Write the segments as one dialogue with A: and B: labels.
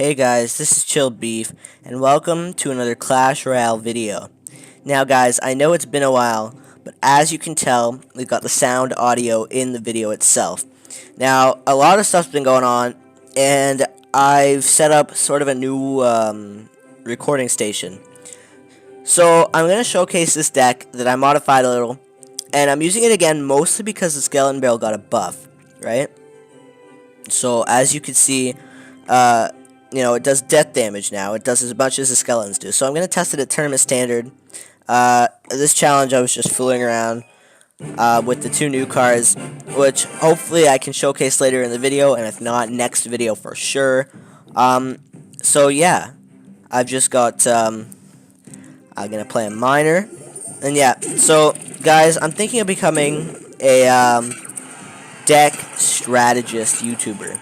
A: Hey guys, this is Chill Beef, and welcome to another Clash Royale video. Now guys, I know it's been a while, but as you can tell, we've got the sound audio in the video itself. Now, a lot of stuff's been going on, and I've set up sort of a new recording station. So, I'm going to showcase this deck that I modified a little, and I'm using it again mostly because the Skeleton Barrel got a buff, right? So, as you can see, it does death damage now. It does as much as the skeletons do. So I'm going to test it at tournament standard. This challenge I was just fooling around with the two new cards, which hopefully I can showcase later in the video, and if not, next video for sure. So yeah, I've just got, I'm going to play a miner. And yeah, so guys, I'm thinking of becoming a deck strategist YouTuber.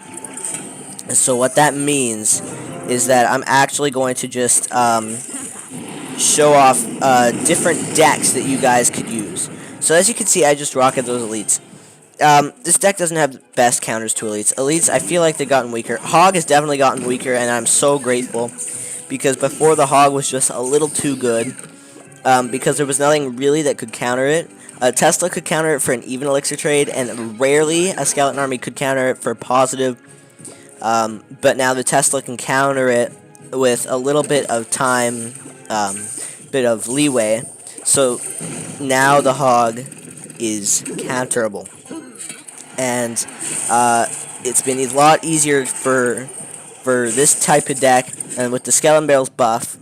A: So what that means is that I'm actually going to just show off different decks that you guys could use. So as you can see, I just rocket those elites. This deck doesn't have the best counters to elites. Elites, I feel like they've gotten weaker. Hog has definitely gotten weaker, and I'm so grateful. Because before, the Hog was just a little too good. Because there was nothing really that could counter it. Tesla could counter it for an even elixir trade, and rarely a skeleton army could counter it for positive. But now the Tesla can counter it with a little bit of time, bit of leeway. So now the Hog is counterable, and it's been a lot easier for this type of deck. And with the Skeleton Barrel's buff,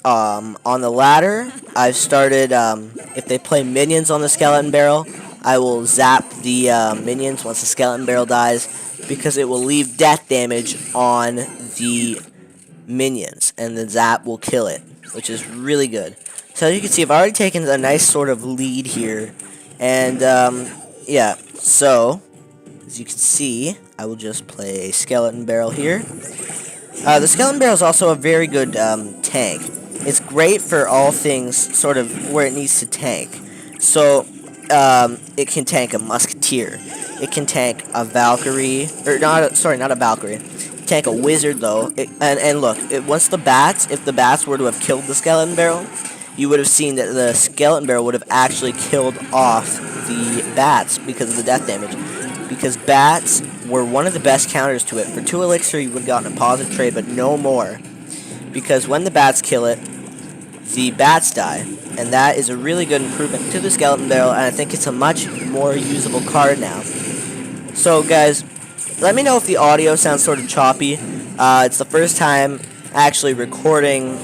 A: on the ladder, I've started. If they play minions on the Skeleton Barrel, I will zap the minions once the Skeleton Barrel dies, because it will leave death damage on the minions, and the zap will kill it, which is really good. So as you can see, I've already taken a nice sort of lead here, and yeah, so as you can see, I will just play a Skeleton Barrel here. The Skeleton Barrel is also a very good tank. It's great for all things sort of where it needs to tank. So it can tank a Musketeer. It can tank a Valkyrie, or not a Valkyrie. Tank a Wizard though. And look, if the bats were to have killed the Skeleton Barrel, you would have seen that the Skeleton Barrel would have actually killed off the bats because of the death damage. Because bats were one of the best counters to it. For 2 elixir, you would have gotten a positive trade, but no more. Because when the bats kill it, the bats die. And that is a really good improvement to the Skeleton Barrel, and I think it's a much more usable card now. So guys, let me know if the audio sounds sort of choppy. It's the first time actually recording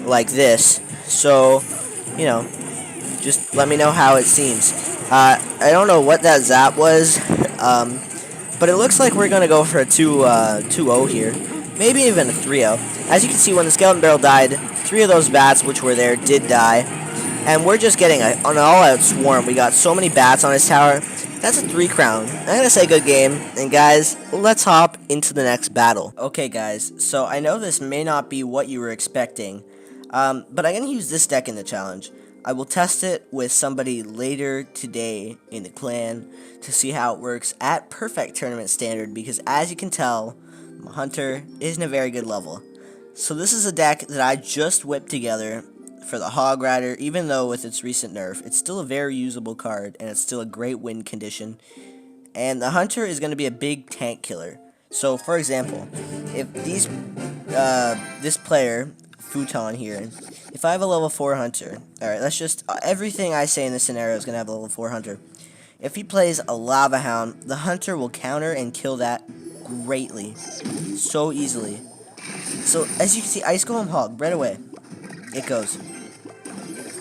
A: like this, so just let me know how it seems. I don't know what that zap was, but it looks like we're gonna go for a 2-0 here, maybe even a 3-0. As you can see, when the Skeleton Barrel died, 3 of those bats which were there did die, and we're just getting an all-out swarm. We got so many bats on his tower. That's a 3 crown. I'm gonna say good game, and guys, let's hop into the next battle. Okay guys, so I know this may not be what you were expecting, but I'm gonna use this deck in the challenge. I will test it with somebody later today in the clan to see how it works at perfect tournament standard, because as you can tell, my Hunter isn't a very good level. So this is a deck that I just whipped together for the Hog Rider. Even though with its recent nerf, it's still a very usable card, and it's still a great win condition. And the Hunter is going to be a big tank killer. So for example, if this player, Futon here, if I have a level 4 Hunter, alright, let's just, everything I say in this scenario is going to have a level 4 Hunter. If he plays a Lava Hound, the Hunter will counter and kill that greatly, so easily. So as you can see, Ice Golem Hog, right away, it goes.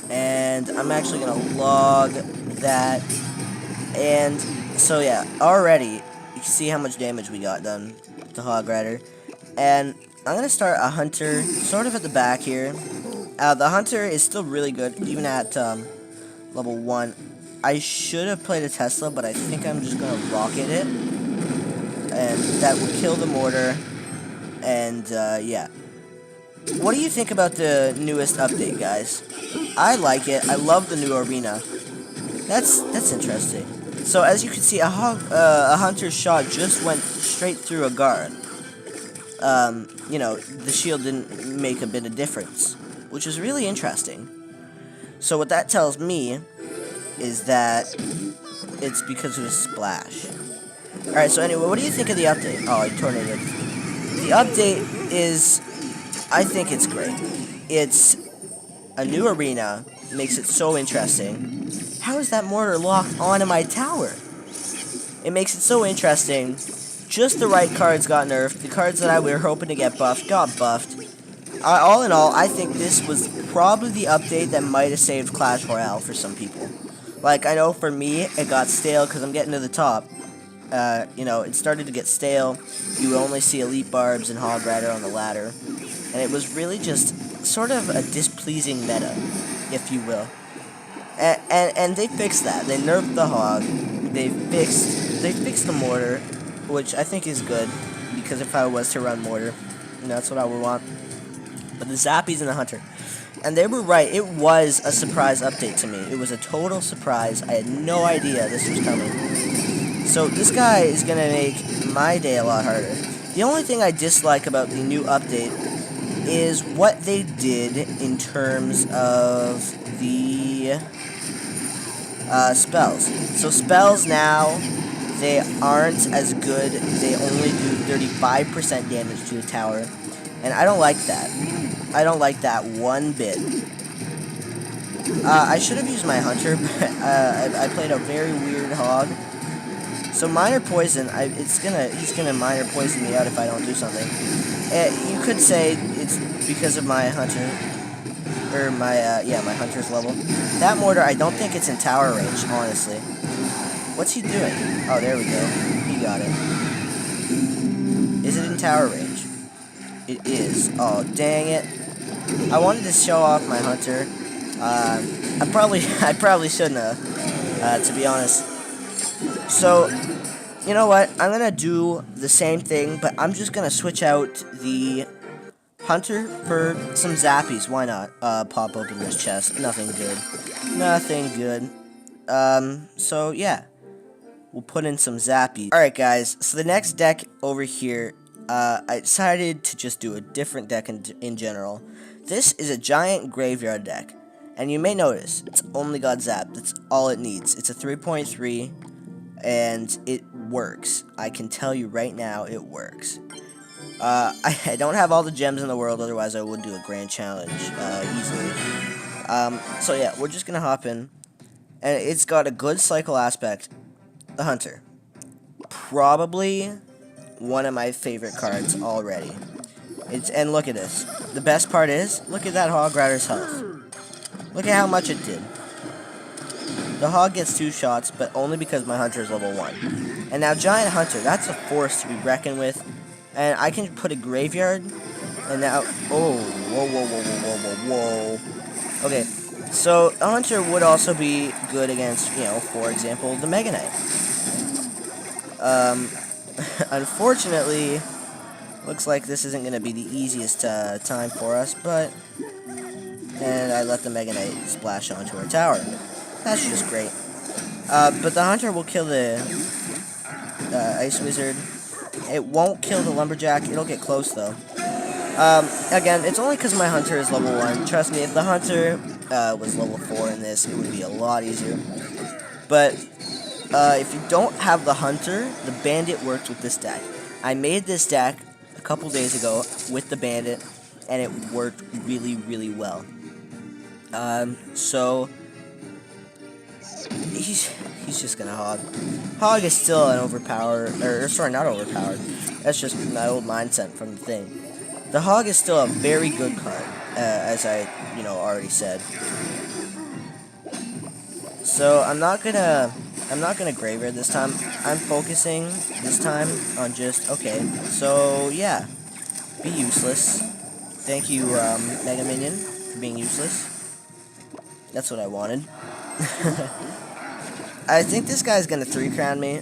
A: And I'm actually going to log that. And so yeah, already you can see how much damage we got done with the Hog Rider. And I'm going to start a Hunter sort of at the back here. The Hunter is still really good, even at level 1. I should have played a Tesla, but I think I'm just going to rocket it. And that will kill the mortar. And yeah. What do you think about the newest update, guys? I like it. I love the new arena. That's interesting. So as you can see, a Hunter's shot just went straight through a guard. you know, the shield didn't make a bit of difference, which is really interesting. So what that tells me is that it's because of his splash. Alright, so anyway, what do you think of the update? Oh, I tornadoed. The update is, I think it's great. It's a new arena, makes it so interesting. How is that mortar locked onto my tower? It makes it so interesting. Just the right cards got nerfed. The cards that I were hoping to get buffed got buffed. All in all, I think this was probably the update that might have saved Clash Royale for some people. Like, I know for me, it got stale because I'm getting to the top. You know, it started to get stale. You only see Elite Barbs and Hog Rider on the ladder. And it was really just sort of a displeasing meta, if you will. And they fixed that. They nerfed the Hog. They fixed the Mortar, which I think is good, because if I was to run Mortar, you know, that's what I would want. But the Zappies and the Hunter. And they were right, it was a surprise update to me. It was a total surprise. I had no idea this was coming. So this guy is going to make my day a lot harder. The only thing I dislike about the new update is what they did in terms of the spells. So spells now, they aren't as good. They only do 35% damage to the tower. And I don't like that. I don't like that one bit. I should have used my Hunter, but I played a very weird Hog. So Minor Poison, he's gonna Minor Poison me out if I don't do something. You could say it's because of my Hunter, or my, my Hunter's level. That Mortar, I don't think it's in tower range, honestly. What's he doing? Oh, there we go. He got it. Is it in tower range? It is. Oh, dang it. I wanted to show off my Hunter. I probably shouldn't have, to be honest. So, you know what? I'm gonna do the same thing, but I'm just gonna switch out the Hunter for some Zappies. Why not? Pop open this chest. Nothing good. Nothing good. So yeah. We'll put in some Zappies. Alright guys, so the next deck over here, I decided to just do a different deck in general. This is a giant graveyard deck. And you may notice, it's only got Zap. That's all it needs. It's a 3.3, and it works. I can tell you right now, it works. I don't have all the gems in the world, otherwise I would do a grand challenge easily. So yeah, we're just going to hop in. And it's got a good cycle aspect. The Hunter. Probably one of my favorite cards already. And look at this. The best part is, look at that Hog Rider's health. Look at how much it did. The Hog gets 2 shots, but only because my Hunter is level 1. And now Giant Hunter, that's a force to be reckoned with. And I can put a graveyard, and now, oh, whoa. Okay, so a Hunter would also be good against, you know, for example, the Mega Knight. Unfortunately, looks like this isn't going to be the easiest time for us, but, and I let the Mega Knight splash onto our tower. That's just great. But the Hunter will kill the Ice Wizard. It won't kill the Lumberjack. It'll get close, though. Again, it's only because my Hunter is level 1. Trust me, if the Hunter was level 4 in this, it would be a lot easier. But if you don't have the Hunter, the Bandit works with this deck. I made this deck a couple days ago with the Bandit, and it worked really, really well. So he's just gonna Hog. Hog is still an overpowered, or sorry, not overpowered. That's just my old mindset from the thing. The Hog is still a very good card, as I, already said. So I'm not gonna graveyard this time. I'm focusing this time on just, okay, so yeah, be useless. Thank you, Mega Minion, for being useless. That's what I wanted. I think this guy's gonna 3-crown me.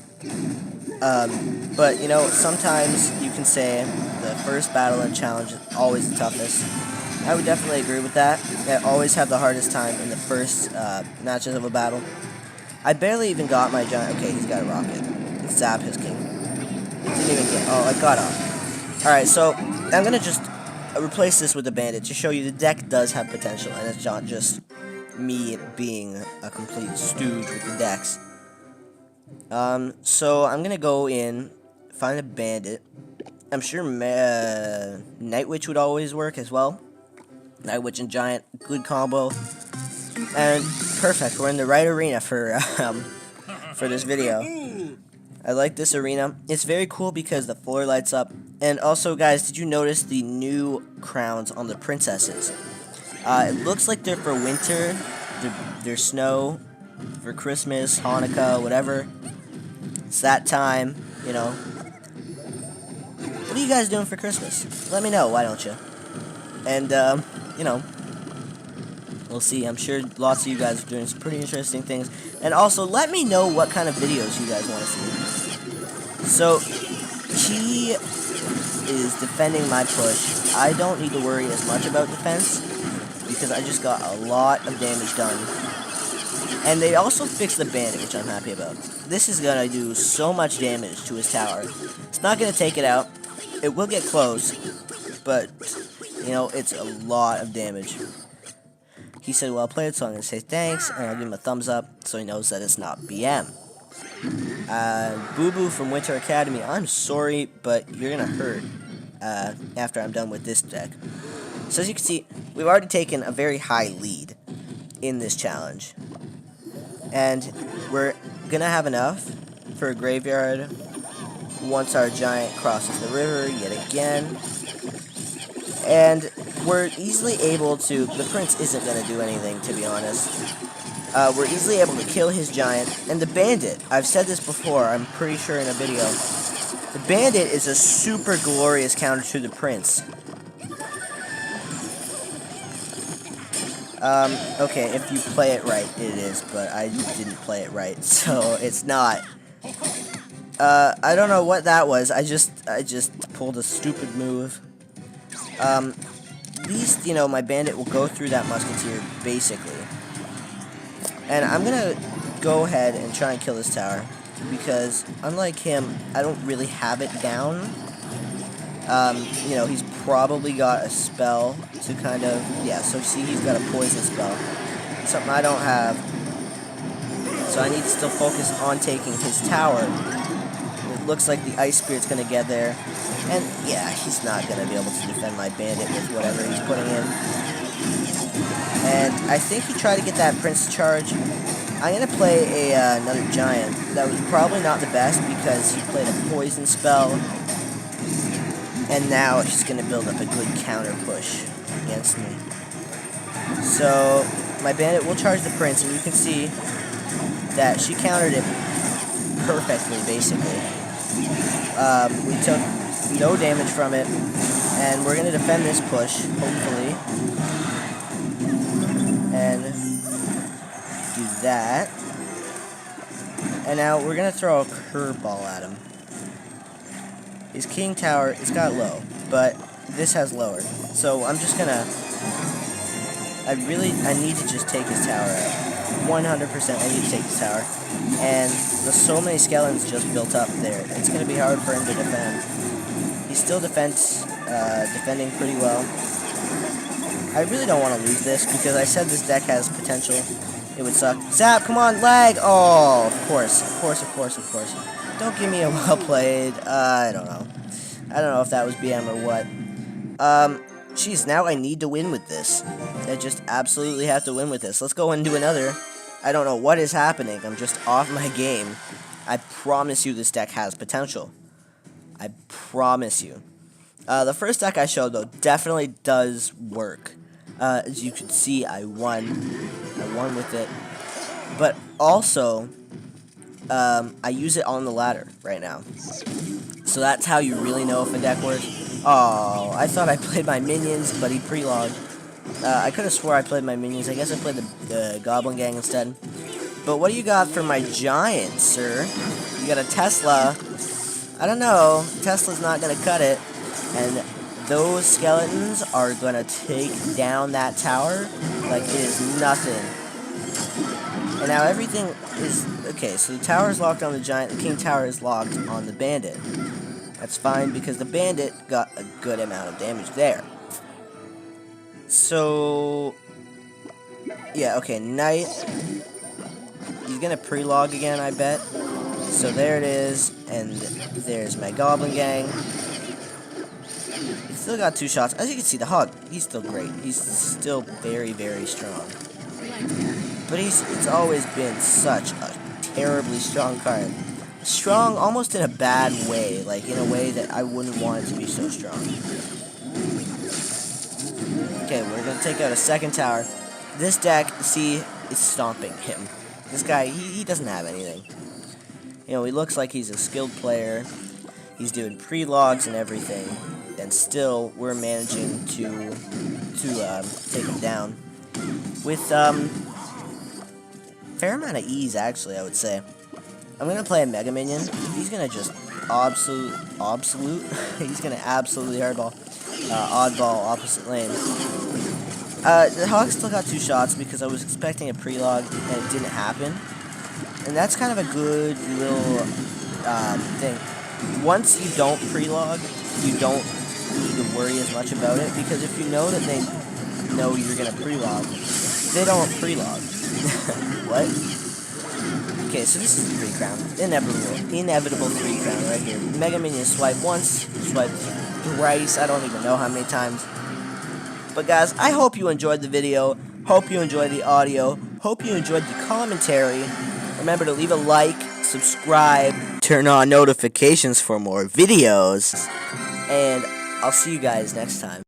A: But, sometimes you can say the first battle and challenge is always the toughest. I would definitely agree with that. I always have the hardest time in the first matches of a battle. I barely even got my giant. Okay, he's got a rocket. Zap his king. He didn't even get. Oh, I got off. Alright, so I'm gonna just replace this with the bandit to show you the deck does have potential, and it's not just me being a complete stooge with the decks. So I'm gonna go in, find a bandit. I'm sure Night Witch would always work as well. Night Witch and Giant, good combo. And perfect, we're in the right arena for this video. I like this arena. It's very cool because the floor lights up. And also, guys, did you notice the new crowns on the princesses? It looks like they're for winter, they're snow, for Christmas, Hanukkah, whatever. It's that time, you know. What are you guys doing for Christmas? Let me know, why don't you? And, you know, we'll see. I'm sure lots of you guys are doing some pretty interesting things. And also, let me know what kind of videos you guys want to see. So, he is defending my push. I don't need to worry as much about defense, because I just got a lot of damage done. And they also fixed the bandit, which I'm happy about. This is going to do so much damage to his tower. It's not going to take it out. It will get close, but, you know, it's a lot of damage. He said, well played, so I'm going to say thanks, and I'll give him a thumbs up so he knows that it's not BM. Boo Boo from Winter Academy, I'm sorry, but you're going to hurt after I'm done with this deck. So as you can see, we've already taken a very high lead in this challenge. And we're going to have enough for a graveyard once our giant crosses the river yet again. And we're easily able to, the prince isn't going to do anything, to be honest. We're easily able to kill his giant. And the bandit, I've said this before, I'm pretty sure in a video. The bandit is a super glorious counter to the prince. Okay, if you play it right, it is, but I didn't play it right, so it's not. I don't know what that was. I just pulled a stupid move. At least, you know, my bandit will go through that musketeer, basically. And I'm gonna go ahead and try and kill this tower, because, unlike him, I don't really have it down. You know, he's probably got a spell to kind of, yeah, so see, he's got a poison spell. Something I don't have. So I need to still focus on taking his tower. It looks like the Ice Spirit's going to get there. And, yeah, he's not going to be able to defend my bandit with whatever he's putting in. And I think he tried to get that Prince charge. I'm going to play another Giant. That was probably not the best because he played a poison spell. And now he's going to build up a good counter push against me. So, my bandit will charge the prince, and you can see that she countered it perfectly, basically. We took no damage from it, and we're going to defend this push, hopefully. And do that. And now we're going to throw a curveball at him. His king tower, it's got low, but this has lower. So I'm just gonna, I need to just take his tower out. 100% I need to take his tower. And there's so many skeletons just built up there. It's gonna be hard for him to defend. He's still defending pretty well. I really don't want to lose this because I said this deck has potential. It would suck. Zap, come on, lag! Oh, of course. Don't give me a well played. I don't know. I don't know if that was BM or what. Jeez, now I need to win with this. I just absolutely have to win with this. Let's go and do another. I don't know what is happening. I'm just off my game. I promise you this deck has potential. I promise you. The first deck I showed, though, definitely does work. As you can see, I won. I won with it. But also, I use it on the ladder right now. So that's how you really know if a deck works. Oh, I thought I played my minions, but he pre-logged. I could have swore I played my minions. I guess I played the Goblin Gang instead. But what do you got for my giant, sir? You got a Tesla. I don't know. Tesla's not going to cut it. And those skeletons are going to take down that tower like it is nothing. And now everything is... Okay, so the tower is locked on the giant. The king tower is locked on the bandit. That's fine because the bandit got a good amount of damage there. So, yeah, okay, Knight. He's gonna pre-log again, I bet. So there it is, and there's my Goblin Gang. He's still got 2 shots. As you can see, the Hog, he's still great. He's still very, very strong. But it's always been such a terribly strong card. Strong almost in a bad way, like in a way that I wouldn't want it to be so strong. Okay, we're gonna take out a second tower. This deck, see, is stomping him. This guy, he doesn't have anything. You know, he looks like he's a skilled player. He's doing pre-logs and everything, and still we're managing to take him down with fair amount of ease, actually, I would say. I'm gonna play a Mega Minion. He's gonna just absolute. He's gonna absolutely hardball, oddball opposite lane. The Hawk still got 2 shots because I was expecting a pre-log and it didn't happen. And that's kind of a good little thing. Once you don't pre-log, you don't need to worry as much about it, because if you know that they know you're going to pre-log, they don't pre-log. What? Okay, so this is 3 crown. Inevitable 3 crown right here. Mega Minion swipe once, swipe thrice, I don't even know how many times. But guys, I hope you enjoyed the video, hope you enjoyed the audio, hope you enjoyed the commentary. Remember to leave a like, subscribe, turn on notifications for more videos, and I'll see you guys next time.